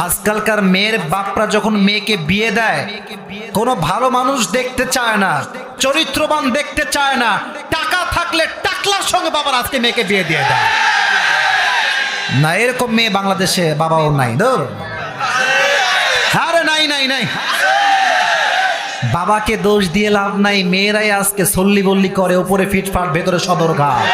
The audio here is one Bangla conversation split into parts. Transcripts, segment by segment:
আজকালকার মেয়ের বাপরা যখন মেয়েকে বিয়ে দেয়, কোনো ভালো মানুষ দেখতে চায় না, চরিত্রবান দেখতে চায় না, টাকা থাকলে টাকলার সঙ্গে বাবার আজকে মেয়েকে বিয়ে দিয়ে দেয় না। এরকম মেয়ে বাংলাদেশে বাবাও নাই। ধর আরে নাই নাই নাই, বাবাকে দোষ দিয়ে লাভ নাই। মেয়েরাই আজকে সল্লি বল্লি করে, উপরে ফিটফাট ভেতরে সদরঘাট।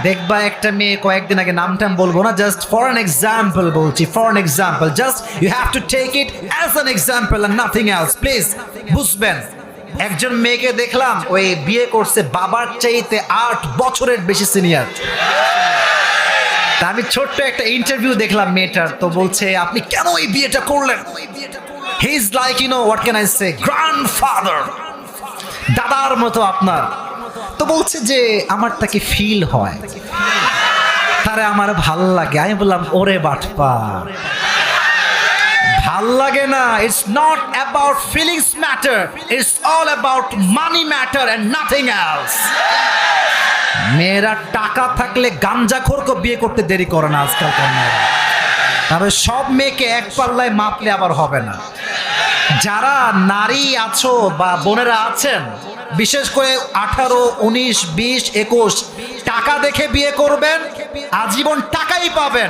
দেখবা একটা মেয়ে কয়েকদিন আগে, নামটাম বলবো না, জাস্ট ফর অ্যান এক্সাম্পল বলছি, for an example, just you have to take it as an example and nothing else, please বুঝবেন। একজন মেয়েকে দেখলাম, ওই বিয়ে করছে বাবার চাইতে 8 বছরের বেশি সিনিয়র। তা আমি ছোট্ট একটা ইন্টারভিউ দেখলাম মেয়েটার, তো বলছে আপনি কেন এই বিয়েটা করলেন? He is like, you know what can I say, grandfather, দাদার মতো আপনার। তো বলছে যে আমার তাকে ফিল হয়, তারে আমার ভাল লাগে। আমি বললাম ওরে বাটপার, ভাল লাগে না। It's not about feelings matter, it's all about money matter and nothing else. মেয়েরা টাকা থাকলে গাঞ্জাখোরকে বিয়ে করতে দেরি করে না আজকালকার মেয়েরা। তবে সব মেয়েকে এক পাল্লায় মাপলে আবার হবে না। যারা নারী আছো বা বোনেরা আছেন, বিশেষ করে 18, 19, 20, 21 টাকা দেখে বিয়ে করবেন, আজীবন টাকাই পাবেন।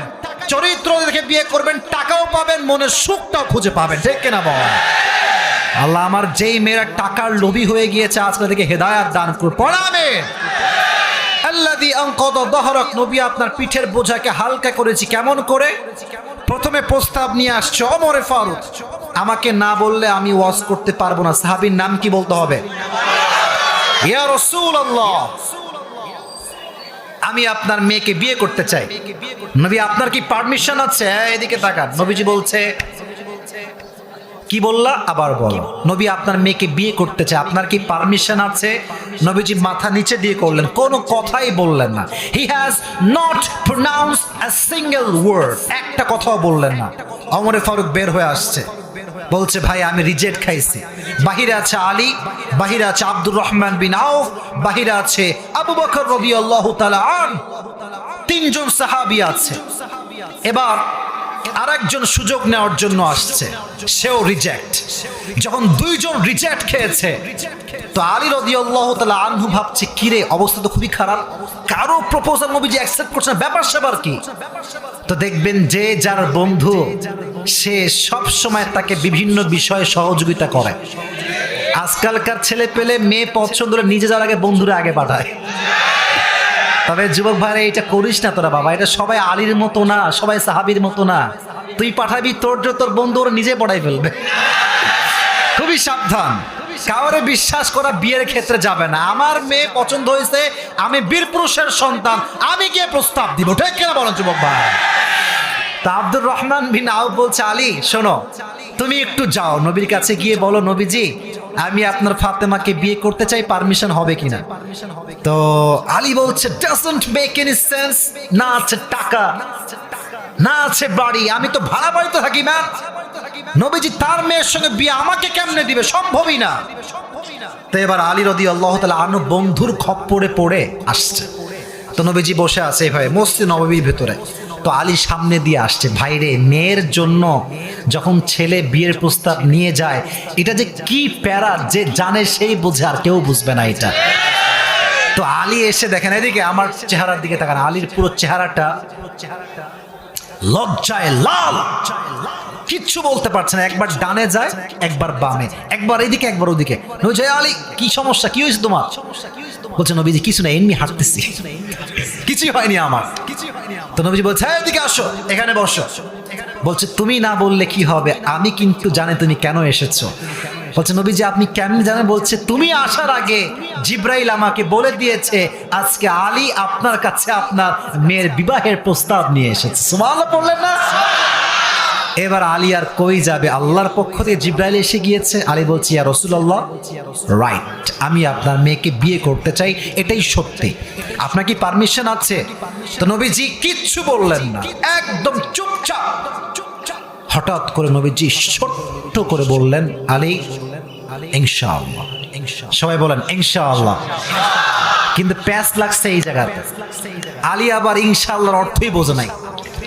চরিত্র দেখে বিয়ে করবেন, টাকাও পাবেন, মনের সুখটাও খুঁজে পাবেন। ঠিক কিনা বল? আল্লাহ আমার যেই মেয়েরা টাকার লোভী হয়ে গিয়েছে আজকে থেকে হেদায়াত দান করুন। পড়াবে আল্লাযী আনকাযা যাহরাক, নবী আপনার পিঠের বোঝাকে হালকা করেছি। কেমন করে? প্রথমে প্রস্তাব নিয়ে আসছে ওমরে ফারুক, আমাকে না বললে আমি ওয়াজ করতে পারবো না। সাহাবীর নাম কি বলতে হবে? ইয়া রাসূলুল্লাহ, আমি আপনার মেয়েকে বিয়ে করতে চাই। নবী আপনার কি পারমিশন আছে? এদিকে তাকান। নবীজি বলছে কি বললা? আবার বলো। নবী আপনার মেয়েকে বিয়ে করতে চায়, আপনার কি পারমিশন আছে? নবীজি মাথা নিচে দিয়ে করলেন, কোনো কথাই বললেন না। He has not pronounced a single word, একটা কথাও বললেন না। ওমরে ফারুক বের হয়ে আসছে, বলছে ভাই আমি রিজেক্ট খাইছি। বাহিরে আছে আলী, বাহিরে আছে আব্দুর রহমান বিন আউফ, বাহিরে আছে আবু বকর রাদিয়াল্লাহু তাআলা আনহু, 3 জন সাহাবী আছে। এবার আরেকজন সুযোগ নেওয়ার জন্য আসছে, সেও রিজেক্ট। যখন 2 জন রিজেক্ট খেয়েছে, তো আলী রাদিয়াল্লাহু তাআলা আনহু ভাবছে কিরে, অবস্থা তো খুবই খারাপ, কারো প্রপোজাল নবীজি অ্যাকসেপ্ট করছে না, ব্যাপার স্যাপার কি? তো দেখবেন যে যার বন্ধু সে সব সময় তাকে বিভিন্ন বিষয়ে সহযোগিতা করে। আজকালকার ছেলে পেলে মেয়ে পছন্দ হলে নিজে যাওয়ার আগে বন্ধুরা আগে পাঠায়। তবে যুবক ভাইরা এটা করিস না তোরা বাবা, এটা সবাই আলীর মতো না, সবাই সাহাবীর মতো না। তুই পাঠাবি, তোর বন্ধু ওরা নিজে পড়াই ফেলবে। খুবই সাবধান, কাউরে বিশ্বাস করা বিয়ের ক্ষেত্রে যাবে না। আমার মেয়ে পছন্দ হয়েছে, আমি বীর পুরুষের সন্তান, আমি গিয়ে প্রস্তাব দিব। ঠিক কিনা বলেন যুবক ভাই? তা আব্দুর রহমান বিন আউফ বলছে আলী শোনো, তুমি একটু যাও নবীর কাছে গিয়ে বলো নবীজি আমি আপনার ফাতেমাকে বিয়ে করতে চাই, পারমিশন হবে কিনা। তো আলী বলছে ডাজন্ট মেক এনি সেন্স, না আছে টাকা, না আছে বাড়ি, আমি তো ভাড়া বাড়িতে থাকি ম্যাম। নবীজি তার মেয়ের সঙ্গে বিয়ে আমাকে কেমনে দিবে? সম্ভবই না। তো এবার আলী রাদিয়াল্লাহু তাআলা আনহু বন্ধুর খপ্পরে পড়ে আসছে। তো নবীজি বসে আছে এভাবে মসজিদ নববীর ভেতরে। তো আলী সামনে দিয়ে আসছে, ভাইরে মেয়ের জন্য যখন ছেলে বিয়ের প্রস্তাব নিয়ে যায়, এটা যে কি প্যারা, যে জানে সেই বোঝে, আর কেউ বুঝবে না এটা। তো আলী এসে দেখেন, এদিকে আমার চেহারার দিকে তাকান, আলীর পুরো চেহারাটা লজ্জায় লাল, কিচ্ছু বলতে পারছে না। একবার ডানে যায়, একবার বামে, একবার এদিকে একবার ওদিকে। নবীজি আলী কি সমস্যা, কি হয়েছে তোমার? বলছে নবীজি কিছু না, এমনি হাঁটতেছি, কিছুই হয়নি আমার। তো নবীজি বলছে এদিকে আসো, এখানে বসো। বলছে তুমি না বললে কি হবে, আমি কিন্তু জানি তুমি কেন এসেছো। বলছে নবীজি আপনি কেমন জানেন? বলছে তুমি আসার আগে জিব্রাইল আমাকে বলে দিয়েছে আজকে আলী আপনার কাছে আপনার মেয়ের বিবাহের প্রস্তাব নিয়ে এসেছে। সুবহানাল্লাহ পড়লেন না? এবার আলী আর কই যাবে, আল্লাহর পক্ষ থেকে জিব্রাইল এসে গিয়েছে। আলী বলছে ইয়া রাসূলুল্লাহ, রাইট, আমি আপনার মেয়েকে বিয়ে করতে চাই, এটাই সত্যি, আপনার কি পারমিশন আছে? তো নবীজি কিচ্ছু বললেন না, একদম চুপচাপ। হঠাৎ করে নবীজি ছোট্ট করে বললেন আলী ইনশাআল্লাহ। সবাই বলেন ইনশাআল্লাহ। কিন্তু প্যাচ লাগছে এই জায়গাতে। আলী আবার ইনশাআল্লাহর অর্থই বোঝে নাই।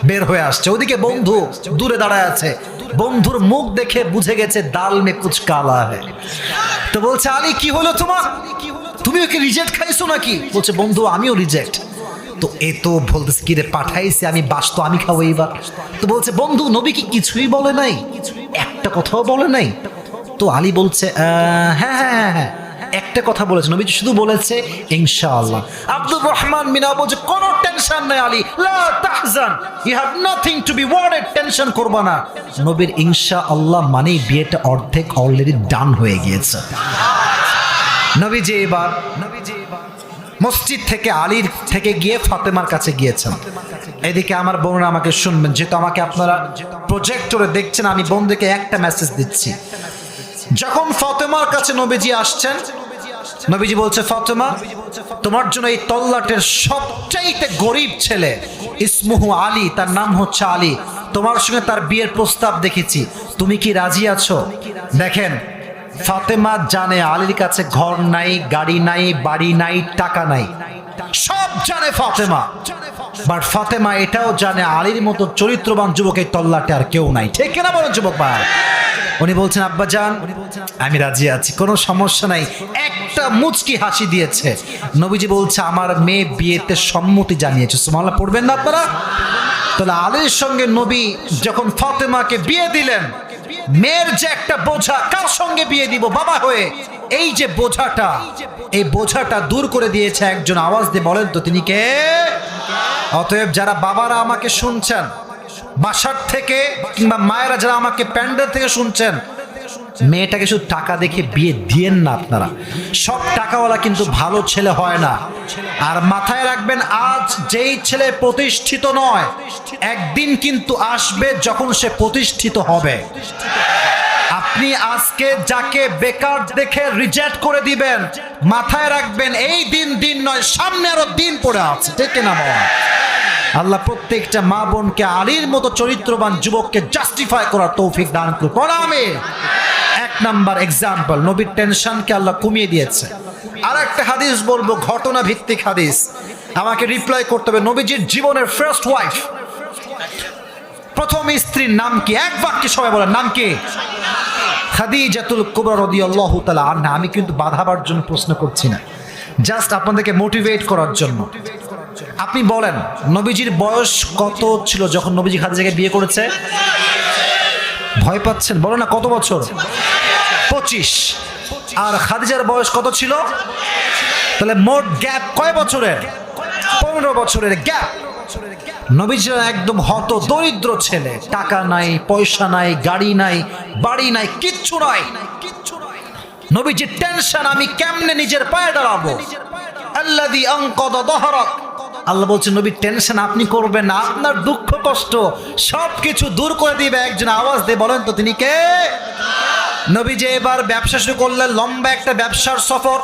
বের হয়ে আসছে। ওদিকে বন্ধু দূরে দাঁড়ায় আছে, বন্ধুর মুখ দেখে বুঝে গেছে দাল মে কুছ কালা হ্যায়। তো বলছে আলী কি হলো তোমার, তুমি ওকে রিজেক্ট খাইছো নাকি? বলছে বন্ধু আমিও রিজেক্ট। তো এ তো বলতেছে কি রে পাঠাইছে আমি বাস তো আমি খাবো এইবার। তো বলছে বন্ধু নবী কি কিছুই বলে নাই, একটা কথাও বলে নাই? তো আলী বলছে হ্যাঁ হ্যাঁ হ্যাঁ হ্যাঁ একটা কথা বলেছে, নবী শুধু বলেছে ইনশাআল্লাহ। আব্দুর রহমান বিন আবু বলছে কোনো টেনশন নাই আলী, লা তাহজান, you have nothing to be worried, tension করবা না। নবীর ইনশাআল্লাহ মানে বিয়েটা অর্ধেক অলরেডি ডান হয়ে গিয়েছে। নবীজি এবার মসজিদ থেকে আলীর থেকে গিয়ে ফাতেমার কাছে গিয়েছেন। এদিকে আমার বোনরা আমাকে শুনবেন, যেহেতু আমাকে আপনারা প্রজেক্টরে দেখছেন, আমি বোনদেরকে একটা মেসেজ দিচ্ছি। যখন ফাতেমার কাছে নবীজি আসছেন, নবীজি বলছে ফাতেমা তোমার জন্য এই তল্লাটের সবচাইতে গরিব ছেলে ইসমুহু আলী, তার নাম হচ্ছে আলী, তোমার সঙ্গে তার বিয়ের প্রস্তাব দেখেছি, তুমি কি রাজি আছো? দেখেন ফাতেমা জানে আলীর কাছে ঘর নাই, গাড়ি নাই, বাড়ি নাই, টাকা নাই, সব জানে ফাতেমা। বাট ফাতেমা এটাও জানে আলীর মতো চরিত্রবান যুবকের তল্লাটে আর কেউ নাই। ঠিক কিনা বলেন যুবক ভাই? উনি বলছেন আব্বা জান আমি রাজি আছি, কোনো সমস্যা নাই। একটা মুচকি হাসি দিয়েছে। নবীজি বলছে আমার মেয়ে বিয়েতে সম্মতি জানিয়েছে। সুবহানাল্লাহ পড়বেন না আপনারা? তাহলে আলীর সঙ্গে নবী যখন ফাতেমাকে বিয়ে দিলেন, মেয়ের যে একটা বোঝা, কার সঙ্গে বিয়ে দিব বাবা হয়ে, এই যে বোঝাটা, এই বোঝাটা দূর করে দিয়েছে একজন। আওয়াজ দিয়ে বলেন তো তিনি কে? অতএব যারা বাবারা আমাকে শুনছেন বাসার থেকে, কিংবা মায়েরা যারা আমাকে প্যান্ডেল থেকে শুনছেন, মেয়েটাকে শুধু টাকা দেখে বিয়ে দিয়েন না আপনারা। সব টাকাওয়ালা কিন্তু ভালো ছেলে হয় না। আর মাথায় রাখবেন আজ যেই ছেলে প্রতিষ্ঠিত নয়, একদিন কিন্তু আসবে যখন সে প্রতিষ্ঠিত হবে। আপনি আজকে যাকে বেকার দেখে রিজেক্ট করে দিবেন, মাথায় রাখবেন এই দিন নয়, সামনে আরো দিন পড়ে আছে। ঠিক না বাবা? আল্লাহ প্রত্যেকটা মা বোনকে আলীর মতো চরিত্রবান যুবককে জাস্টিফাই করার তৌফিক দান করুন। আমিন। এক নাম্বার এক্সাম্পল, নবীর টেনশনকে আল্লাহ কমিয়ে দিয়েছে। আর একটা হাদিস বলবো, ঘটনা ভিত্তিক হাদিস, আমাকে রিপ্লাই করতে হবে। নবীজির জীবনের ফার্স্ট ওয়াইফ, প্রথম স্ত্রীর নাম কি? এক বাক্যে সবাই বলেন নাম কি? খাদিজাতুল কুবরা রাদিয়াল্লাহু তাআলা আনহা। আমি কিন্তু বাধাবার জন্য প্রশ্ন করছি না, জাস্ট আপনাদেরকে মোটিভেট করার জন্য। আপনি বলেন নবীজির বয়স কত ছিল যখন নবীজি খাদিজাকে বিয়ে করেছে? ভয় পাচ্ছেন? বলো না কত বছর? 25। আর খাদিজার বয়স কত ছিল? তাহলে মোট গ্যাপ কয় বছরের? 15 বছরের গ্যাপ। নবীজি একদম হত দরিদ্র ছেলে, টাকা নাই, পয়সা নাই, গাড়ি নাই, বাড়ি নাই, কিচ্ছু নাই। নবীজির টেনশন আমি কেমনে নিজের পায়ে দাঁড়াবো। আল্লাযী আনকাযা যাহরাক। আল্লাহ বলছেন নবী টেনশন আপনি করবেন না, আপনার দুঃখ কষ্ট সবকিছু দূর করে দিবে একজন। আওয়াজ দিয়ে বলেন তো তিনি কে? নবীজি এবার ব্যবসা শুরু করলেন, লম্বা একটা ব্যবসার সফর।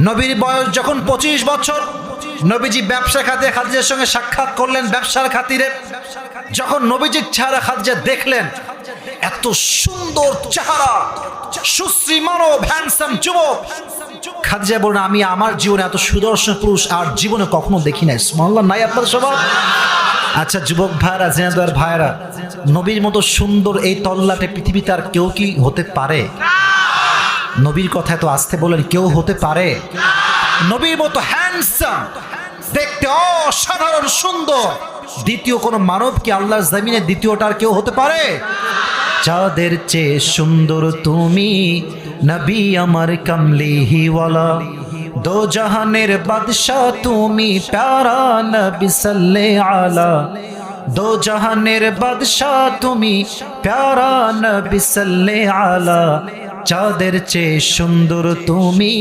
নবীর বয়স যখন 25 বছর, নবীজি ব্যবসা খাতে খাদিজার সঙ্গে সাক্ষাৎ করলেন ব্যবসার খাতিরে। যখন নবীজির চেহারা খাদিজা দেখলেন, এত সুন্দর চেহারা, সুশ্রী মানব, হ্যান্ডসাম যুবক, খাদিজা বলেন আমি আমার জীবনে এত সুদর্শন পুরুষ আর জীবনে কখনো দেখি নাই। সুবহানাল্লাহ নাই আপনার সবার? আচ্ছা যুবক ভাইরা, জেনাদার ভাইরা, নবীর মতো সুন্দর এই তল্লাটে পৃথিবীতে আর কেউ কি হতে পারে? নবীর কথা তো আসতে বলেন, কেউ হতে পারে? নবীর মতো হ্যান্ডসাম, দেখতে অসাধারণ সুন্দর দ্বিতীয় কোন মানব কি আল্লাহর জমিনে দ্বিতীয়টা আর কেউ হতে পারে? চাঁদের চেয়ে সুন্দর তুমি নবী আমার কামলিওয়ালা, দো জাহানের বাদশা তুমি প্যারা নবী সাল্লাল্লাহু আলা, দো জাহানের বাদশা তুমি প্যারা নবী সাল্লাল্লাহু আলা, চাঁদের চেয়ে সুন্দর তুমি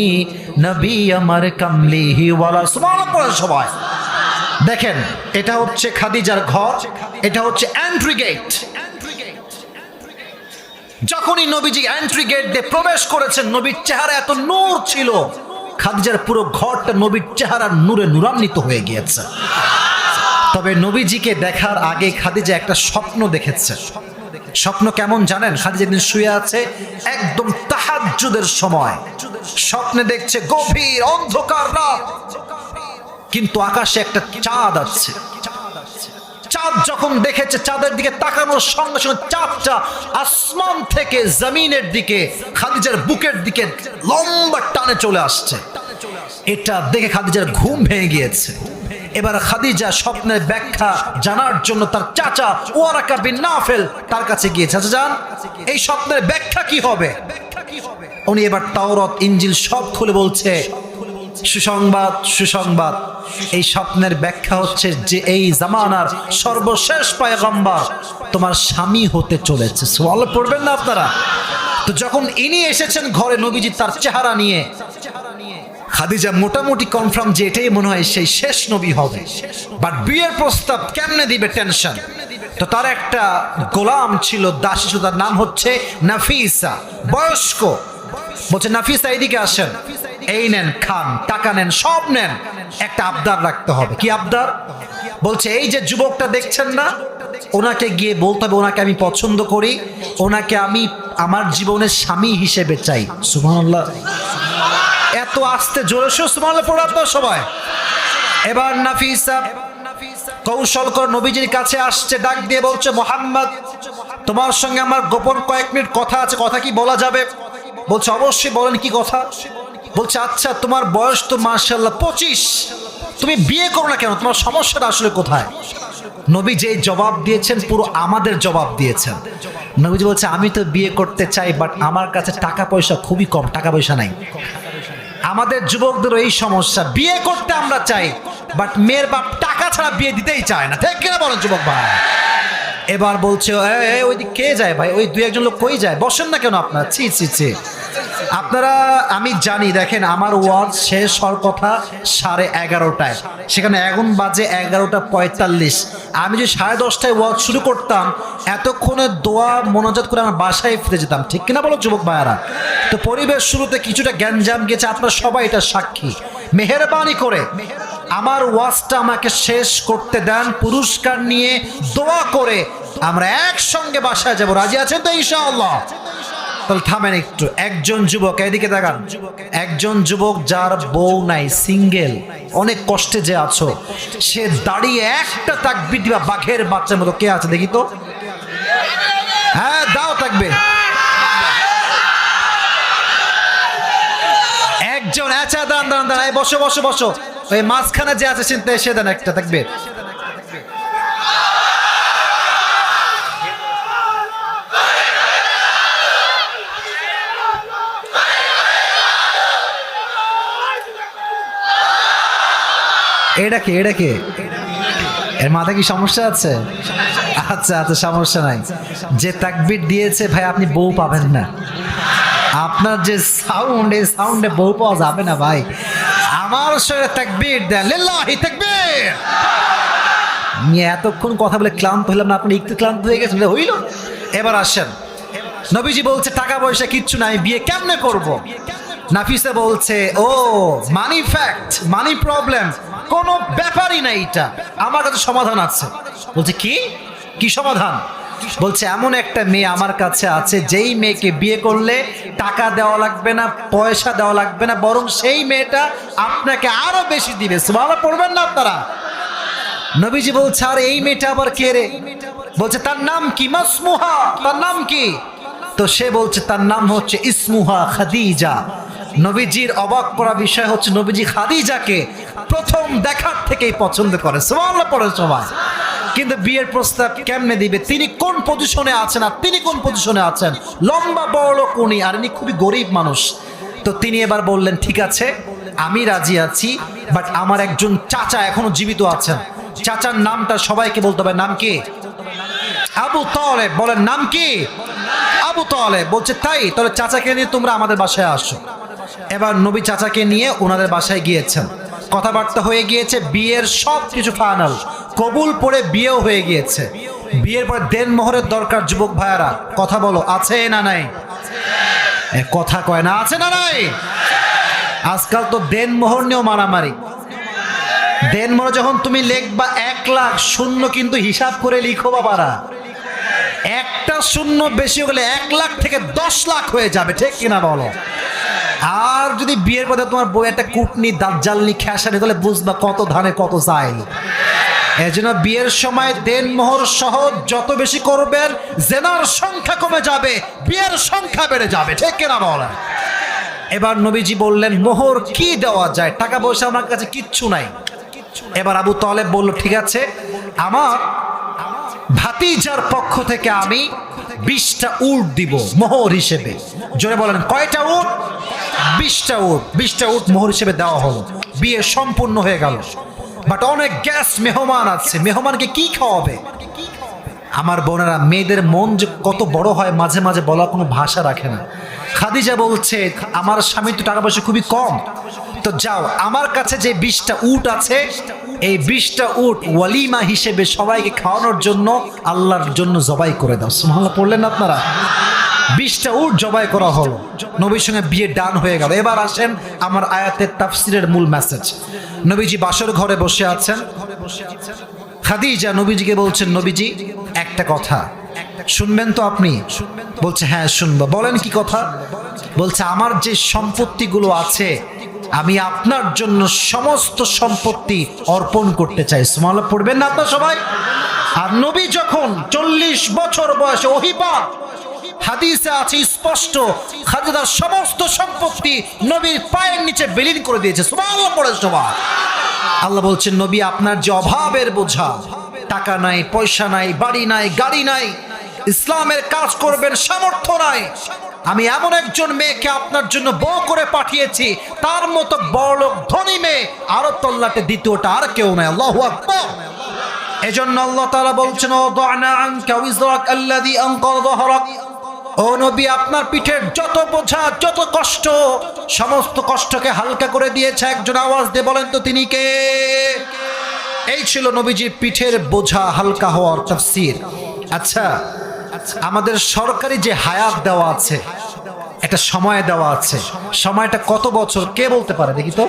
নবী আমার কামলিওয়ালা। সুবহানাল্লাহ সবাই দেখেন, এটা হচ্ছে খাদিজার ঘর, এটা হচ্ছে এন্ট্রি গেট। যখনই নবীজি এন্ট্রি গেট দিয়ে প্রবেশ করেছেন, নবীর চেহারা এত নূর ছিল, খাদিজার পুরো ঘরটা নবীর চেহারার নূরে নূরান্বিত হয়ে গিয়েছে। তবে নবীজিকে দেখার আগে খাদিজা একটা স্বপ্ন দেখেছে। স্বপ্ন কেমন জানেন? খাদিজা দিন শুয়ে আছে একদম তাহাজ্জুদের সময়, স্বপ্নে দেখছে গভীর অন্ধকার রাত, কিন্তু আকাশে একটা চাঁদ আছে। চাঁদ যখন দেখেছে, চাঁদের দিকে তাকানোর সঙ্গে সঙ্গে চাঁদটা আসমান থেকে জমিনের দিকে খাদিজার বুকের দিকে লম্বা টানে চলে আসছে। এটা দেখে খাদিজার ঘুম ভেঙে গিয়েছে। এবার খাদিজা স্বপ্নের ব্যাখ্যা জানার জন্য তার চাচা ওয়ারাকা বিন নাফেল তার কাছে গিয়েছে। চাচা যান, এই স্বপ্নের ব্যাখ্যা কি হবে? উনি এবার তাওরাত ইনজিল সব খুলে বলছে, সুসংবাদ সুসংবাদ, এই স্বপ্নের ব্যাখ্যা হচ্ছে যে এই জামানার সর্বশেষ পয়গম্বর তোমার স্বামী হতে চলেছে। সুবহানাল্লাহ পড়বেন না আপনারা? তো যখন ইনি এসেছেন ঘরে নবীজি তার চেহারা নিয়ে, খাদিজা মোটামুটি কনফার্ম যে এটাই মনে হয় সেই শেষ নবী হবে। বাট বিয়ের প্রস্তাব কেমনে দিবে টেনশন। তো তার একটা গোলাম ছিল, দাসী ছিল, তার নাম হচ্ছে নাফিসা, বয়স্ক। বলছে নাফিসা এইদিকে আসেন, এই নেন, খান, টাকা নেন, সব নেন, একটা আবদার রাখতে হবে। কি আবদার? বলছে এই যে যুবকটা দেখছেন না, ওনাকে গিয়ে বলতে হবে ওনাকে আমি পছন্দ করি, ওনাকে আমি আমার জীবনের স্বামী হিসেবে চাই। সুবহানাল্লাহ। এত আস্তে জোরে সুবহানাল্লাহ পড়ে আপনারা সবাই। এবার নাফিসা কৌশল করে নবীজির কাছে আসছে, ডাক দিয়ে বলছে মুহাম্মদ, তোমার সঙ্গে আমার গোপন কয়েক মিনিট কথা আছে, কথা কি বলা যাবে? বলছে অবশ্যই বলেন, কি কথা? বলছে আচ্ছা তোমার বয়স তো মাশাআল্লাহ 25, তুমি বিয়ে করো না কেন? তোমার সমস্যাটা আসলে কোথায়? নবী যে জবাব দিয়েছেন পুরো আমাদের জবাব দিয়েছেন। নবীজি বলছে আমি তো বিয়ে করতে চাই, বাট আমার কাছে টাকা পয়সা খুবই কম, টাকা পয়সা নাই। আমাদের যুবকদেরও এই সমস্যা, বিয়ে করতে আমরা চাই, বাট মেয়ের বাপ টাকা ছাড়া বিয়ে দিতেই চায় না। ঠিক কিনা বলেন যুবক ভাই? এবার বলছে ওই দিক কে যায় ভাই, ওই দুই একজন লোক কই যায়, বসেন না কেন আপনারা? ছি ছি ছি। আপনারা, আমি জানি, দেখেন আমার ওয়াজ শেষ হওয়ার কথা 11:30টায়, সেখানে এখন বাজে 11:45। আমি যদি 10:30টায় ওয়াজ শুরু করতাম, এতক্ষণে দোয়া মোনাজাত করে আমার বাসায় ফিরে যেতাম। ঠিক কিনা বলো যুবক ভাইয়ারা? তো পরিবেশ শুরুতে কিছুটা গ্যাঞ্জাম গেছে, আপনারা সবাই এটা সাক্ষী। মেহেরবানি করে আমার ওয়াজটা আমাকে শেষ করতে দেন, পুরস্কার নিয়ে দোয়া করে আমরা একসঙ্গে বাসায় যাব। রাজি আছেন তো ইনশাআল্লাহ? তাহলে থামেন একটু। একজন যুবক, এদিকে দেখান, একজন যুবক যার বউ নাই, সিঙ্গেল, অনেক কষ্টে যে আছো, সে দাঁড়িয়ে একটা তাকবীর দিবা বাঘের বাচ্চার মতো। কে আছে দেখি তো? হ্যাঁ দাও তাকবীর। একজন, আচ্ছা দাঁড়ান দাঁড়ান দাঁড়ান, বসো বসো বসো, ওই মাঝখানে যে আছে চিন্তা এসে দেন একটা তাকবীর। এটা কে? এটা কে? এর মাথায় কি সমস্যা আছে? আচ্ছা আচ্ছা, সমস্যা নাই। যে তাকবীর দিয়েছে ভাই, আপনি বউ পাবেন না। আপনার যে সাউন্ড, এই সাউন্ডে বউ পাওয়া যাবে না ভাই। আমার শরীরে তাকবীর দেন, লিল্লাহি তাকবীর। আমি এতক্ষণ কথা বলে ক্লান্ত হলাম না, আপনি একটু ক্লান্ত হয়ে গেছেন? হইল। এবার আসেন, নবীজি বলছে টাকা পয়সা কিচ্ছু নাই, বিয়ে কেমনে করব? নাফিসা বলছে ও মানি ফ্যাক্ট, মানি প্রবলেম, কোনো ব্যাপারই নাই, এটা আমার কাছে সমাধান আছে। বলছে কি? কি সমাধান? বলছে এমন একটা মেয়ে আমার কাছে আছে, যেই মেয়েকে বিয়ে করলে টাকা দেওয়া লাগবে না, পয়সা দেওয়া লাগবে না, বরং সেই মেয়েটা আপনাকে আরো বেশি দিবে। সুবহানাল্লাহ পড়বেন না আপনারা? নবীজি বলছে আর এই মেয়েটা আবার কে রে? বলছে তার নাম কি? মাসমুহা। তার নাম কি? তো সে বলছে তার নাম হচ্ছে ইসমুহা খাদিজা। নবীজির অবাক করা বিষয় হচ্ছে নবীজি খাদিজাকে প্রথম দেখার থেকেই পছন্দ করে। সুবহানাল্লাহ পড়ে সবাই। কিন্তু বিয়ের প্রস্তাব কেমনে দিবে? তিনি কোন পজিশনে আছেন আর তিনি কোন পজিশনে আছেন? লম্বা বড় কোনি, আর ইনি খুবই গরিব মানুষ। তো তিনি এবার বললেন ঠিক আছে, আমি রাজি আছি, বাট আমার একজন চাচা এখনো জীবিত আছেন। চাচার নামটা সবাইকে বলতে হবে। নাম কি? আবু তালেব। বলেন নাম কি? আবু তালেব। বলছে তাই, তাহলে চাচাকে নিয়ে তোমরা আমাদের বাসায় আসো। এবার নবী চাচাকে নিয়ে ওনাদের বাসায় গিয়েছেন, কথাবার্তা হয়ে গিয়েছে, বিয়ের সব কিছু ফাইনাল, কবুল পড়ে বিয়েও হয়ে গিয়েছে। বিয়ের পর দেনমোহরের দরকার। যুবক ভাইয়ারা কথা বলো, আছে না নাই? কথা কয় না, আছে না নাই? আজকাল তো দেনমোহর নিয়েও মারামারি। দেনমোহর যখন তুমি লিখবা 1 লাখ, শূন্য কিন্তু হিসাব করে লিখো বাবারা। একটা শূন্য বেশি হলে 1 লাখ থেকে 10 লাখ হয়ে যাবে। ঠিক কিনা বলো? আর যদি বিয়ের পরে তোমার বউ একটা কুটনি, দাজ্জালনি, খেসানি, তাহলে বুঝবা কত ধানে কত চাইল। এজন্য বিয়ের সময় দেনমোহর সহ যত বেশি করবেন জেনার সংখ্যা কমে যাবে, বিয়ের সংখ্যা বেড়ে যাবে, ঠিক কিনা বলেন? এবার নবীজি বললেন মোহর কি দেওয়া যায়, টাকা পয়সা আমার কাছে কিচ্ছু নাই। এবার আবু তালেব বলল ঠিক আছে, আমার ভাতিজার পক্ষ থেকে আমি 20টা উট দিব মোহর হিসেবে। জোরে বলেন কয়টা উট? 20টা উট। 20টা উট মোহর হিসেবে দেওয়া হলো, বিয়ে সম্পূর্ণ হয়ে গেল। বাট অনেক গেস্ট মেহমান আছে, মেহমানকে কি খাওয়াবে? আমার বোনেরা, মেয়েদের মন যে কত বড় হয় মাঝে মাঝে বলা কোনো ভাষা রাখে না। খাদিজা বলছে আমার স্বামী তো টাকা পয়সা খুবই কম, তো যাও আমার কাছে যে 20টা উট আছে, এই 20টা উট ওয়ালিমা হিসেবে সবাইকে খাওয়ানোর জন্য আল্লাহর জন্য জবাই করে দাও। সুবহানাল্লাহ পড়লেন আপনারা? 20টা উট জবাই করা হলো, নবীর সঙ্গে বিয়ে ডান হয়ে গেল। এবার আসেন আমার আয়াতের তাফসিরের মূল মেসেজ। নবীজি বাসর ঘরে বসে আছেন, খাদিজা নবীজিকে বলছেন নবীজি একটা কথা শুনবেন তো আপনি? বলছে হ্যাঁ শুনবো। বলেন কি কথা? বলছে আমার যে সম্পত্তিগুলো আছে আমি আপনার জন্য সমস্ত সম্পত্তি অর্পণ করতে চাই। সুবহানাল্লাহ পড়বেন না আপনারা সবাই? আর নবী যখন 40 বছর বয়সে ওহী পান, হাদিসে আছে স্পষ্ট, খাদিজার সমস্ত সম্পত্তি নবীর পায়ের নিচে বিলীন করে দিয়েছে। সুবহানাল্লাহ পড়ে সবাই। আল্লাহ বলছেন নবী আপনার যে অভাবের বোঝা, টাকা নাই, পয়সা নাই, বাড়ি নাই, গাড়ি নাই, ইসলামের কাজ করবেন সামর্থ্য নাই, আমি এমন একজন মেয়েকে আপনার জন্য বউ করে পাঠিয়েছি, তার মতো বড়লোক ধনী মেয়ে আরব তল্লাটে দ্বিতীয়টা আর কেউ নাই। আল্লাহু আকবার। এজন্য আল্লাহ তাআলা বলছেন ওয়াদানা আনকা ওয়িজরাক আল্লাযী আনকাযা যাহরাক, ও নবী আপনার পিঠের যত বোঝা, যত কষ্ট, সমস্ত কষ্টকে হালকা করে দিয়েছে। একজন আওয়াজ দিয়ে বলেন তো তিনি কে? এই ছিল নবীজির পিঠের বোঝা হালকা হওয়ার তাফসীর। আচ্ছা, আমাদের সরকারি যে হায়াত দেওয়া আছে, একটা সময় দেওয়া আছে, সময়টা কত বছর কে বলতে পারে দেখি তো?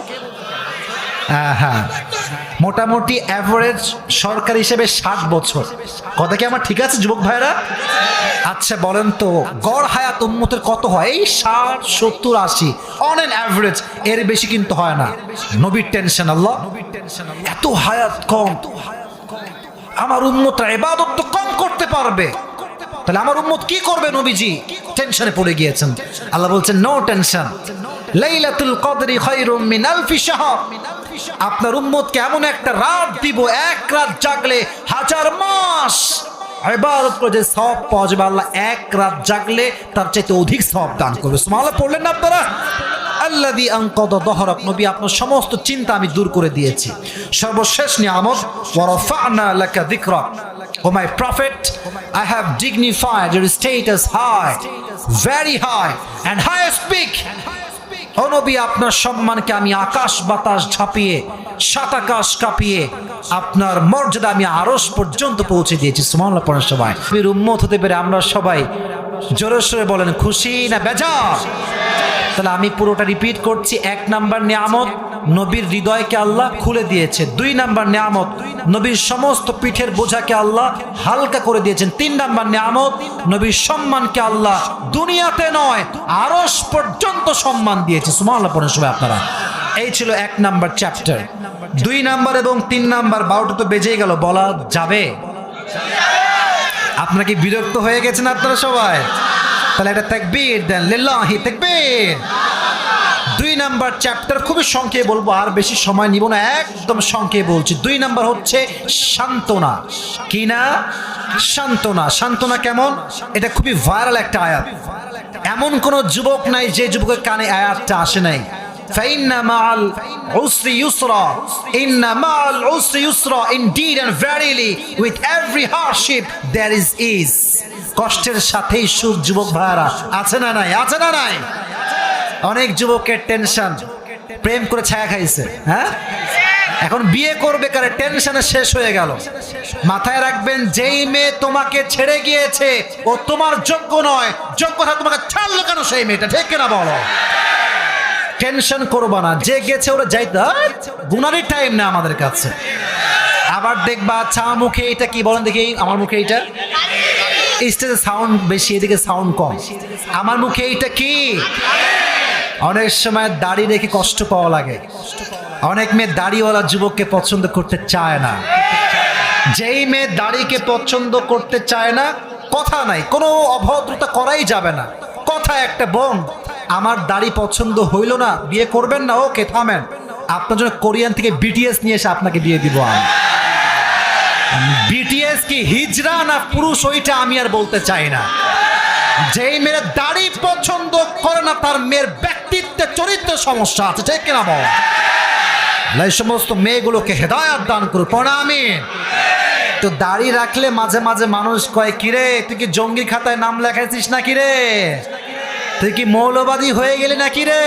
হ্যাঁ, মোটামুটি অ্যাভারেজ সরকারি হিসেবে 60 বছর। কথা কি আমার ঠিক আছে যুবক ভাইরা? আচ্ছা বলেন তো গড় হায়াত উম্মতের কত হয়? এই 60, 70, 80 অন এন অ্যাভারেজ, এর বেশি কিন্তু হয় না। নবীর টেনশন আল্লাহ এত হায়াত কম, আমার উম্মতরা ইবাদত তো কম করতে পারবে, তাহলে আমার উম্মত কি করবে? নবীজি টেনশনে পড়ে গিয়েছেন। আল্লাহ বলছেন নো টেনশন, লাইলাতুল কদরি খায়রুম মিন আলফি শাহর, আপনার উম্মতকে এমন একটা রাত দিব, এক রাত জাগলে 1000 মাস ইবাদত করে যে সওয়াব পাওয়া যাবে, আল্লাহ এক রাত জাগলে তার চাইতে অধিক সওয়াব দান করবে। সুবহানাল্লাহ পড়লেন না আপনারা? আল্লাযী আনকাযা যাহরাক, নবী আপনার সমস্ত চিন্তা আমি দূর করে দিয়েছি। সর্বশেষ নিয়ামত ওয়া রাফা'না লাকা যিকরাক, O my prophet I have dignified your status high, very high and highest peak. ও নবী আপনার সম্মানকে আমি আকাশ বাতাস ঝাঁপিয়ে, সাত আকাশ কাঁপিয়ে আপনার মর্যাদা আমি আরশ পর্যন্ত পৌঁছে দিয়েছি। সুবহানাল্লাহ পড়েন সবাই। নবীর উম্মত হতে পেরে আমরা সবাই জোরে সোরে বলেন খুশি না বেজার? তাহলে আমি পুরোটা রিপিট করছি। 1 নাম্বার নিয়ামত, নবীর হৃদয়কে আল্লাহ খুলে দিয়েছে। 2 নাম্বার নিয়ামত, নবীর সমস্ত পিঠের বোঝাকে আল্লাহ হালকা করে দিয়েছেন। 3 নাম্বার নিয়ামত, নবীর সম্মানকে আল্লাহ দুনিয়াতে নয় আরশ পর্যন্ত সম্মান দিয়েছে। সুবহানাল্লাহ পড়েন সবাই আপনারা। এই ছিল 1 নাম্বার চ্যাপ্টার। 2 নাম্বার এবং 3 নাম্বার 12টা তো বেজেই গেল, বলা যাবে? আপনারা কি বিরক্ত হয়ে গেছেন আপনারা সবাই? তাহলে একটা তাকবীর দেন, লিল্লাহি তাকবীর। 2 নাম্বার চ্যাপ্টার খুবই সংক্ষেপে বলবো, আর বেশি সময় নিব না, একদম সংক্ষেপে বলছি। 2 নাম্বার হচ্ছে সান্ত্বনা। কি না? সান্ত্বনা। সান্ত্বনা কেমন? এটা খুবই ভাইরাল একটা আয়াত। এমন কোন যুবক নাই যে যুবকের কানে আয়াতটা আসে নাই। ফাইন্না মাআল উসরি ইউসরা, ইন্না মাআল উসরি ইউসরা, indeed and verily with every hardship there is ease. কষ্টের সাথেই সুখ যুবক ভাইরা, আছে না নাই? আছে না নাই? অনেক যুবকের টেনশন, প্রেম করে ছায়া খাইছে, হ্যাঁ এখন বিয়ে করবে কারে টেনশনে শেষ হয়ে গেল। মাথায় রাখবেন, যেই মেয়ে তোমাকে ছেড়ে গিয়েছে ও তোমার যোগ্য নয়, যোগ্যতা তোমাকে ছাড়লো কেন সেই মেয়েটা, ঠিক কিনা বলো? টেনশন করবা না, যে গেছে ওরা যাইতে, গুনারই টাইম না আমাদের কাছে। আবার দেখবা চা মুখে এটা কি বলেন দেখি, আমার মুখে এটা স্টেজে সাউন্ড বেশি, এদিকে সাউন্ড কম, আমার মুখে এটা কি? অনেক সময় দাড়ি রেখে কষ্ট পাওয়া লাগে। অনেক মেয়ে দাড়িওয়ালা যুবককে পছন্দ করতে চায় না। যেই মেয়ে দাড়িকে পছন্দ করতে চায় না, কথা নাই, কোনো অভদ্রতা করাই যাবে না। কথা একটা, বোন আমার দাড়ি পছন্দ হইল না, বিয়ে করবেন না, ওকে থামেন, আপনার জন্য কোরিয়ান থেকে বিটিএস নিয়ে এসে আপনাকে বিয়ে দিব আমি। বিটিএস কি হিজড়া না পুরুষ ওইটা আমি আর বলতে চাই না। যেই মেয়ের দাড়ি পছন্দ করে না তার মেয়ের ব্যক্তিত্বে চরিত্র সমস্যা আছে, ঠিক কিনা বল? এই সমস্ত মেয়েগুলোকে হেদায়াত দান করুন, পড়া আমিন। তো দাড়ি রাখলে মাঝে মাঝে মানুষ কয়, কিরে তুই কি জঙ্গি খাতায় নাম লেখাইছিস না, কিরে তুই কি মৌলবাদী হয়ে গেলি না, কিরে?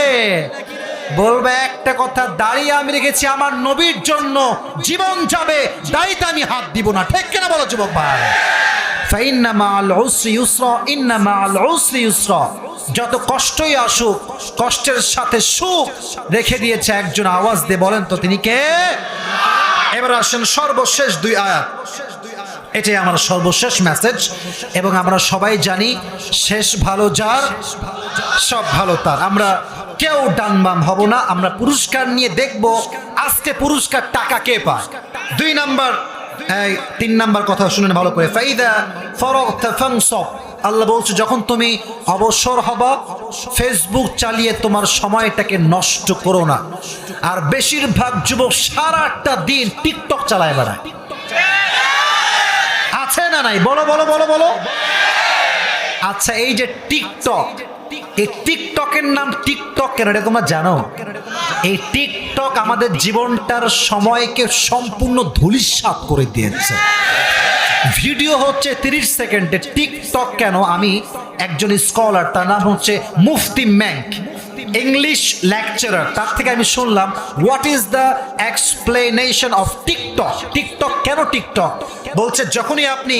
বলবে একটা কথা, দাড়ি আমি রেখেছি আমার নবীর জন্য, জীবন যাবে দাড়িতে আমি হাত দিব না, ঠিক কিনা বলো যুবক ভাই? ফাইন্না মাআল উসরি ইউসরা, ইন্না মাআল উসরি ইউসরা। যত কষ্টই আসুক, কষ্টের সাথে সুখ রেখে দিয়েছে একজন। আওয়াজ দিয়ে বলেন তো তিনি কে? এবার আসেন সর্বশেষ 2 আয়াত, এটাই আমার সর্বশেষ মেসেজ। এবং আমরা সবাই জানি, শেষ ভালো যার সব ভালো তার। আমরা কেউ ডান বাম হব না, আমরা পুরস্কার নিয়ে দেখব আজকে পুরস্কার টাকা কে পায়। 2 নাম্বার, 3 নাম্বার কথা শুনেন ভালো করে। ফাইদা ফারাগতা ফানসাব, আল্লাহ বলছে যখন তুমি অবসর হবা, ফেসবুক চালিয়ে তোমার সময়টাকে নষ্ট করো না। আর বেশিরভাগ যুবক সারাটা দিন টিকটক চালায় বেড়ায়, আছে না নাই? বলো বলো বলো বলো। আচ্ছা, এই যে টিকটক, এই টিকটকের নাম টিকটক কেন এটা তোমরা জানো? এই টিকটক আমাদের জীবনটার সময়কে সম্পূর্ণ ধূলিসাৎ করে দিয়েছে। ভিডিও হচ্ছে 30 সেকেন্ডে, টিকটক কেন? আমি একজন স্কলার, তার নাম হচ্ছে মুফতি ম্যাঙ্ক, ইংলিশ লেকচারার, তার থেকে আমি শুনলাম what is the explanation of TikTok. TikTok কেন টিকটক? বলছে যখনই আপনি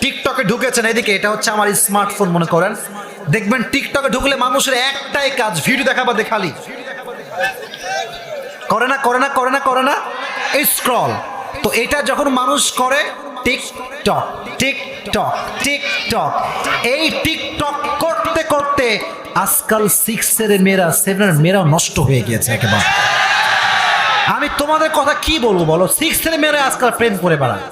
টিকটকে ঢুকেছেন, এদিকে এটা হচ্ছে আমার স্মার্টফোন মনে করেন, দেখবেন টিকটকে ঢুকলে মানুষের একটাই কাজ, ভিডিও দেখা বাদে খালি করে না করে না করে না করে না এই স্ক্রল। তো এটা যখন মানুষ করে, টিকটক টিকটক টিকটক, এই টিকটক করতে করতে আজকাল 6 এর মেয়েরা, 7 এর মেয়েরাও নষ্ট হয়ে গিয়েছে একেবারে। আমি তোমাদের কথা কি বলবো বলো? 6 এর মেয়েরা আজকাল প্রেম করে বেড়ায়।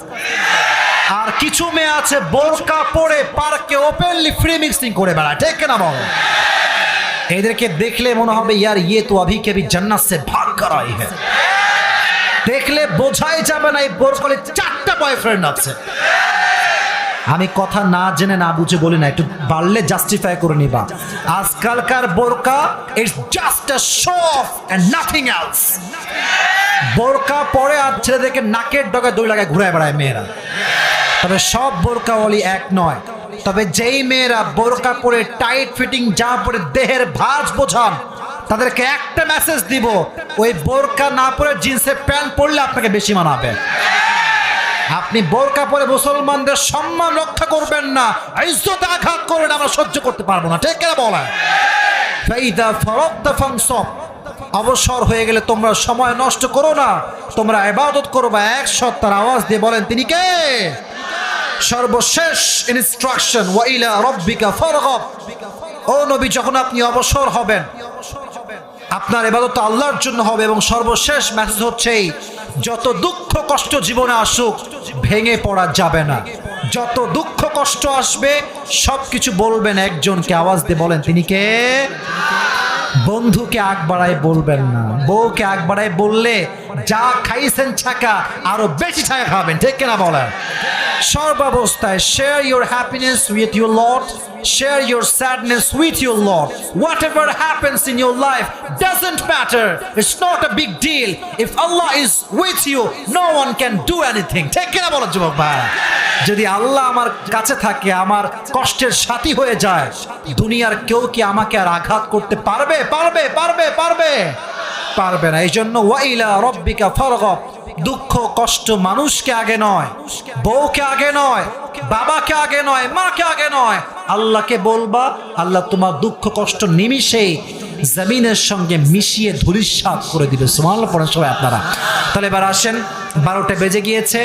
আর কিছু মেয়ে আছে বোরকা পরে পার্কে ওপেনলি ফ্রি মিক্সিং করে বেড়ায়, ঠিক না বলো? এদেরকে দেখলে মনে হবে ইয়ার ইয়ে তো অভি কে ভি জান্নাত সে ভাগ কর আই হ্যায়। দেখলে বোঝাই যাবে না এই বোরকালে 4টা বয়ফ্রেন্ড আছে। আমি কথা না জেনে না বুঝে বলি না, একটু বাড়লে জাস্টিফাই করে নিবা। আজকালকার বোরকা it's just a show off and nothing else. বোরকা পরে আর ছেলেদেরকে নাকের ডগায় দড়ি লাগায় ঘুরে বেড়ায় মেয়েরা। তবে সব বোরকাওয়ালি এক নয়। তবে যেই মেয়েরা বোরকা পরে টাইট ফিটিং জামা পরে দেহের ভাঁজ বোঝান, তাদেরকে একটা মেসেজ দিব, ওই বোরকা না পরে জিন্সের প্যান্ট পরলে আপনাকে বেশি মানাবে। আপনি বোরকা পরে মুসলমানদের সম্মান রক্ষা করবেন না, ইজ্জতে আঘাত করবেন, আমরা সহ্য করতে পারবো না, ঠিক কিনা বলেন? ফাইদা ফারাগতা ফানসাব, অবসর হয়ে গেলে তোমরা সময় নষ্ট করো না, তোমরা ইবাদত করবা। 1 সত্তার আওয়াজ দিয়ে বলেন তিনি কে? সর্বশেষ ইনস্ট্রাকশন, ওয়া ইলা রাব্বিকা ফারগাব। ও নবী, যখন আপনি অবসর হবেন, আপনার ইবাদত আল্লাহর জন্য হবে। এবং সর্বশেষ মেসেজ হচ্ছে, যত দুঃখ কষ্ট জীবনে আসুক ভেঙে পড়া যাবে না। যত দুঃখ কষ্ট আসবে সবকিছু বলবেন একজনকে, আওয়াজ দিয়ে বলেন তিনি কে? বন্ধুকে আগ বাড়ায় বলবেন না, বউকে আগ বাড়ায় বললে যা খাইছেন ছাকা আরো বেশি ছাকা খাবেন, ঠিক কিনা বলেন? সর্বাবস্থায় share your happiness with your Lord, share your sadness with your Lord. Whatever happens in your life doesn't matter, it's not a big deal. If Allah is with you, no one can do anything. ঠিক কিনা বলো যুবক ভাই? যদি আল্লাহ আমার কাছে থাকে, আমার কষ্টের সাথী হয়ে যায়, দুনিয়ার কেউ কি আমাকে আর আঘাত করতে পারবে? পারবে পারবে পারবে পারবে না। এই জন্য ওয়া ইলা রাব্বিকা ফারগাব, দুঃখ কষ্ট মানুষকে আগে নয়, বউকে আগে নয়, বাবাকে আগে নয়, মাকে আগে নয়, আল্লাহকে বলবা। আল্লাহ তোমার দুঃখ কষ্ট নিমিষেই জমিনের সঙ্গে মিশিয়ে ধূলিসাৎ করে দিবে। সুবহানাল্লাহ পড়েন সবাই আপনারা। তাহলে এবার আসেন, 12টা বেজে গিয়েছে।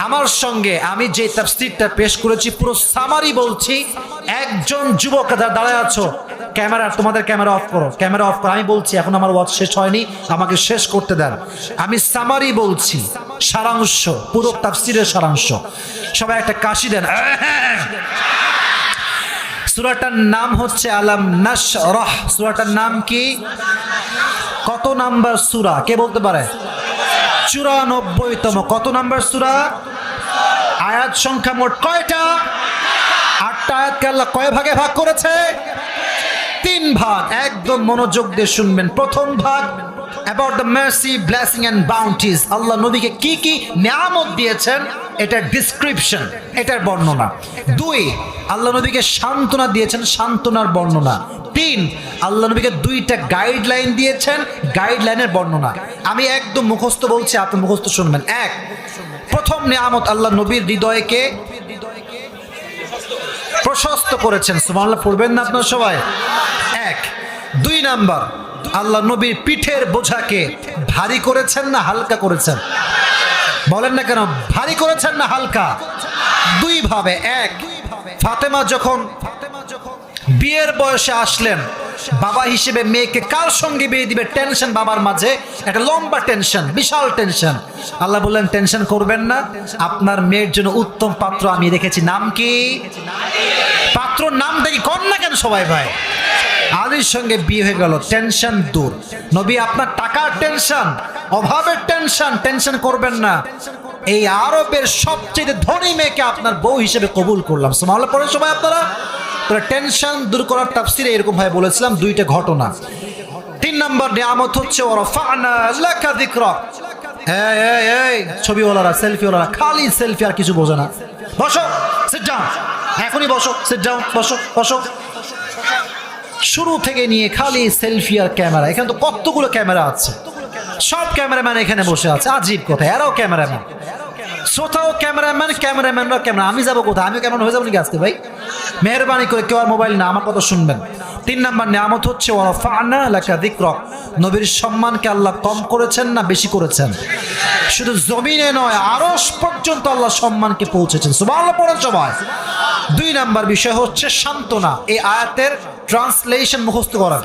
আমার সঙ্গে আমি যে তাফসীরটা পেশ করেছি পুরো সামারি বলছি। একজন যুবক দাঁড়ায় আছো, ক্যামেরা, তোমাদের ক্যামেরা অফ করো, ক্যামেরা অফ করো। আমি বলছি, এখন আমার ওয়াজ শেষ হয়নি, আমাকে শেষ করতে দেন। আমি সামারি বলছি। সারাংশ, পুরো তাফসীরের সারাংশ। সবাই একটা কাশি দেন। সূরাটার নাম হচ্ছে আলাম নাশরাহ। সূরাটার নাম কি? কত নাম্বার সূরা কে বলতে পারে? 94তম। কত নাম্বার সূরা? আয়াত সংখ্যা মোট কয়টা? 8টা আয়াতকে আল্লাহ কয় ভাগে ভাগ করেছে? 3 ভাগ। একদম মনোযোগ দিয়ে শুনবেন। প্রথম ভাগ about the mercy, blessing and bounties, আল্লাহ নবীকে কি কি নিয়ামত দিয়েছেন এটার ডিসক্রিপশন, এটার বর্ণনা। 2, আল্লাহ নবীকে সান্ত্বনা দিয়েছেন, সান্ত্বনার বর্ণনা। 3, আল্লাহ নবীকে 2টা গাইডলাইন দিয়েছেন, গাইডলাইনের বর্ণনা। আমি একদম মুখস্থ বলছি, আপনি মুখস্থ শুনবেন। 1, প্রথম নিয়ামত, আল্লাহ নবীর হৃদয়কে প্রশস্ত করেছেন। সুবহানাল্লাহ পড়বেন না আপনারা সবাই? 1। 2 নাম্বার, আল্লাহ নবীর পিঠের বোঝাকে ভারী করেছেন না হালকা করেছেন? বলেন না কেন? ভারী করেছেন না হালকা? 2 ভাবে। 1, ফাতেমা যখন বিয়ের বয়সে আসলেন, বাবা হিসেবে মেয়েকে কার সঙ্গে বিয়ে দিবে, টেনশন বাবার মাঝে, একটা লম্বা টেনশন, বিশাল টেনশন। আল্লাহ বললেন টেনশন করবেন না, আপনার মেয়ের জন্য উত্তম পাত্র আমি রেখেছি। নাম কি? পাত্রর নামটা কি? কর না কেন সবাই ভাই? আলীর সঙ্গে বিয়ে হয়ে গেল, টেনশন দূর। নবী আপনার টাকার টেনশন, অভাবের টেনশন, টেনশন করবেন না, এই আরবের সবচেয়ে ধনী মেয়েকে আপনার বউ হিসেবে কবুল করলাম। সুবহানাল্লাহ পড়েন সবাই আপনারা? তোরা টেনশন দূর করার তাফসীরে এরকম ভাবে বলেছিলাম 2টা ঘটনা। 3 নম্বর নিয়ামত হচ্ছে ওয়ারাফা'না লাকা যিকরাক। এই ছবিওয়ালারা, সেলফিওয়ালারা খালি সেলফি আর কিছু বোঝে না। বসো, সিট ডাউন, এখনই বসো, সিট ডাউন, বসো বসো। শুরু থেকে নিয়ে খালি সেলফি আর ক্যামেরা। এখানে তো কতগুলো ক্যামেরা আছে, সব ক্যামেরাম্যান এখানে বসে আছে। আজীব কথা, এরাও ক্যামেরাম্যান, শ্রোতাও ক্যামেরাম্যান, ক্যামেরাম্যানরাও ক্যামেরা। আমি যাবো কোথায়? আমিও ক্যামেরাম্যান হয়ে যাবো নাকি আজকে ভাই? মেহরবানি করে কেউ আর মোবাইল না, আমার কথা শুনবেন। 3 নম্বর নিয়ামত হচ্ছে ওয়ারাফা'না লাকা যিকরাক। নবীর সম্মানকে আল্লাহ কম করেছেন না বেশি করেছেন? শুধু জমিনে নয়, আরশ পর্যন্ত আল্লাহ সম্মানকে পৌঁছেছেন। সুবহানাল্লাহ পড়েন সবাই। 2 নম্বর বিষয় হচ্ছে সান্ত্বনা। এই আয়াতের ট্রান্সলেশন মুখস্থ করার।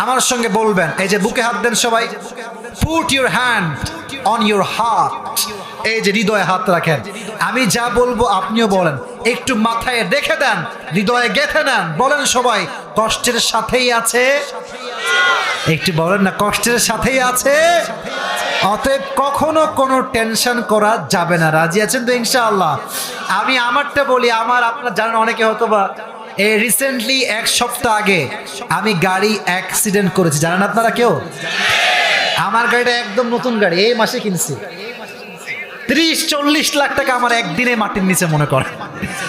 আমার সঙ্গে বলবেন, এই যে বুকে হাত দেন সবাই। Put your hand on your heart. এই যে হৃদয়ে হাত রাখেন। আমি যা বলবো আপনিও বলেন, একটু মাথায় রেখে দেন, হৃদয়ে গেঁথে নেন। বলেন সবাই, কষ্টের সাথেই আছে। একটু বলেন না, কষ্টের সাথেই আছে। অতএব কখনো কোনো টেনশন করা যাবে না। রাজি আছেন তো ইনশাআল্লাহ? আমি আমারটা বলি। আমার, আপনারা জানেন অনেকে হয়তো বা, এই রিসেন্টলি 1 সপ্তাহ আগে আমি গাড়ি অ্যাক্সিডেন্ট করেছি। জানেন আপনারা কেউ? আমার গাড়িটা একদম নতুন গাড়ি, এই মাসে কিনছি। 30-40 লাখ টাকা আমার একদিনে মাটির নিচে মনে করে।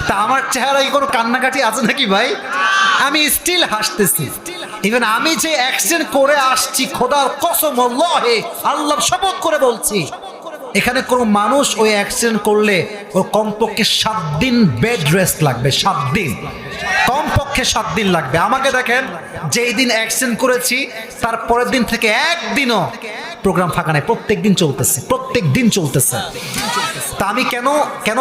তা আমার চেহারায় কোনো কান্নাকাটি আছে নাকি ভাই? আমি স্টিল হাসতেছি। ইভেন আমি যে অ্যাক্সিডেন্ট করে আসছি, খোদার কসম, আল্লাহে, আল্লাহর শপথ করে বলছি, এখানে কোনো মানুষ ওই অ্যাক্সিডেন্ট করলে ওর কমপক্ষে 7 দিন বেড রেস্ট লাগবে। 7 দিন, কমপক্ষে 7 দিন লাগবে। আমাকে দেখেন, যেই দিন অ্যাক্সিডেন্ট করেছি তার পরের দিন থেকে একদিনও প্রোগ্রাম ফাঁকা নাই। প্রত্যেক দিন চলতেছে, প্রত্যেক দিন চলতেছে। তা আমি কেন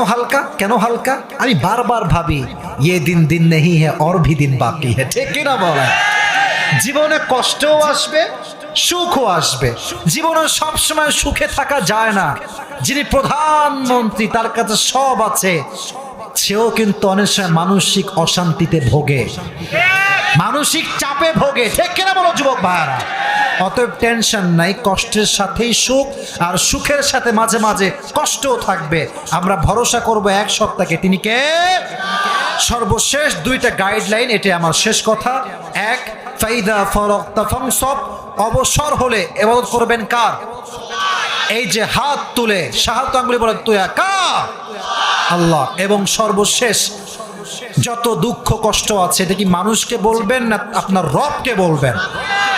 হালকা? আমি বারবার ভাবি, ये दिन नहीं है और भी दिन बाकी है। ঠিক কিনা বলেন? জীবনে কষ্টও আসবে, সুখও আসবে। জীবনে সবসময় সুখে থাকা যায় না। যিনি প্রধানমন্ত্রী, তার কাছে সব আছে, সেও কিন্তু অনেক সময় মানসিক অশান্তিতে ভোগে, মানসিক চাপে ভোগে। ঠিক কিনা বলো যুবক ভাইরা? অতএব টেনশন নাই, কষ্টের সাথেই সুখ, আর সুখের সাথে মাঝে মাঝে কষ্টও থাকবে। আমরা ভরসা করব এক সত্তাকে। তিনি কে? সর্বশেষ 2টা গাইডলাইন, এটাই আমার শেষ কথা। 1, ফাইদা ফারাগতা ফানসাব। অবসর হলে ইবাদত করবেন কার? এই যে হাত তুলে শাহাদাত আঙ্গুলি বলেন, তুই কার? আল্লাহ। এবং সর্বশেষ, যত দুঃখ কষ্ট আছে এটা কি মানুষকে বলবেন না আপনার রবকে বলবেন?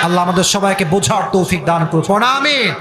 আল্লাহ আমাদের সবাইকে বোঝার তৌফিক দান করুন। আমিন।